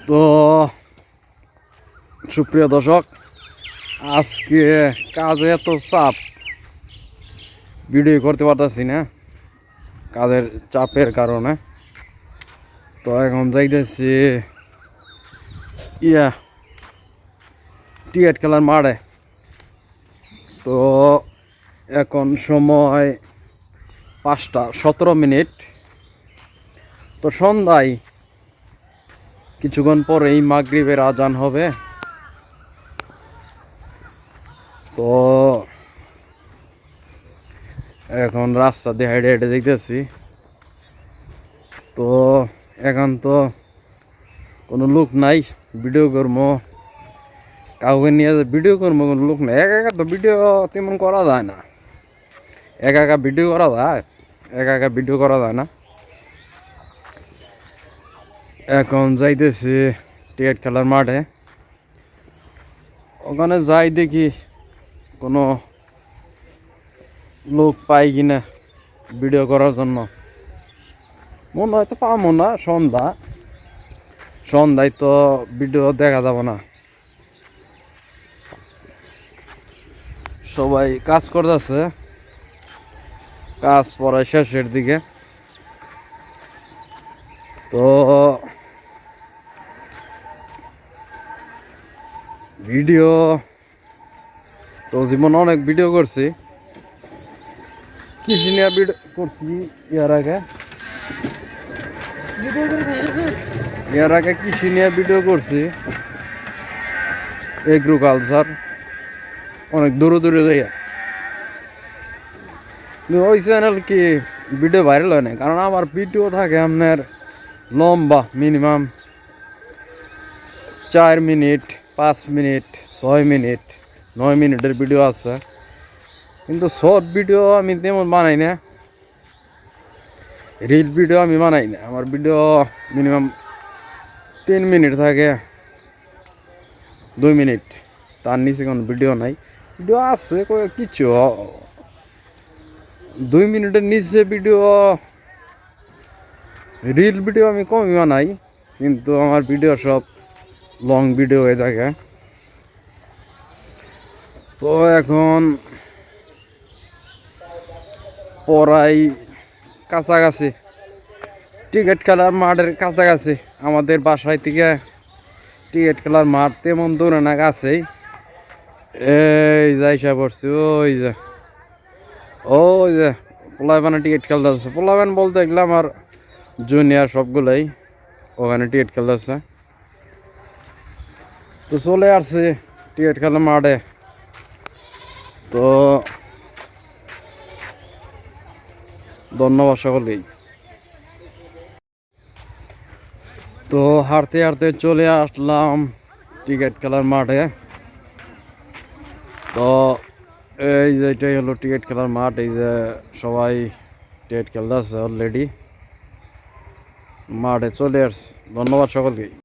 তো সুপ্রিয় দর্শক, আজকে কাজে এত চাপ, ভিডিও করতে পারতেছি না কাজের চাপের কারণে। তো এখন যাইতেছি টিকেট খেলার মাঠে। তো এখন সময় 5:17। তো সন্ধ্যায় কিছুক্ষণ পরেই মাগরিবের আজান হবে। তো এখন রাস্তা দিয়ে হেঁটে হেঁটে দেখতেছি। তো এখন তো কোনো লোক নাই, ভিডিও করবো কাউকে নিয়ে ভিডিও করবো, কোনো লোক নাই। একা একা তো ভিডিও তেমন করা যায় না, একা একা ভিডিও করা যায়, একা একা ভিডিও করা যায় না। এখন যাইতেছি টিকেট খেলার মাঠে। ওখানে যাই দেখি কোনো লোক পাই কিনা ভিডিও করার জন্য। মনে হয়তো পাবো না, সন্ধ্যায় তো ভিডিও দেখা যাবে না, সবাই কাজ করতেছে, কাজ পড়ায় শেষের দিকে। তো ভিডিও তো জীবনে অনেক ভিডিও করছি, কৃষি নিয়ে ভিডিও করছি এর আগে কৃষি নিয়ে ভিডিও করছি, এগ্রিকালচার, অনেক দূরে দূরে যাইয়া। ওই চ্যানেল কি ভিডিও ভাইরাল হয় না, কারণ আমার ভিডিও থাকে আপনার লম্বা, মিনিমাম 4 মিনিট, 5 মিনিট, 6 মিনিট, 9 মিনিটের ভিডিও আছে। কিন্তু শর্ট ভিডিও আমি তেমন বানাই না, রিল ভিডিও আমি বানাই না। আমার ভিডিও মিনিমাম 3 মিনিট থাকে, 2 মিনিট, তার নিচে কোনো ভিডিও নাই। ভিডিও আছে কিছু 2 মিনিটের নিচে ভিডিও, রিল ভিডিও আমি কমই বানাই, কিন্তু আমার ভিডিও সব লং ভিডিও হয়ে থাকে। তো এখন পড়াই কাছাকাছি, টিকিট খেলার মাঠের কাছাকাছি। আমাদের বাসায় থেকে টিকিট খেলার মাঠ তেমন দূরে না, কাছেই। এই যাইসা পড়ছি, ওই যে পোলাপানে টিকিট খেলতেছে। পোলাপান বলতে গেলে আমার জুনিয়র সবগুলাই ওখানে টিকিট খেলতেছে। তো চলে আসছি টিকিট খেলার মাঠে। তো ধন্যবাদ সকলেই। তো হাঁটতে হাঁটতে চলে আসলাম টিকিট খেলার মাঠে। তো এই যে এটাই হলো টিকিট খেলার মাঠ। এই যে সবাই টিকিট খেলতেছে অলরেডি, মাঠে চলে আসছে। ধন্যবাদ সকলকে।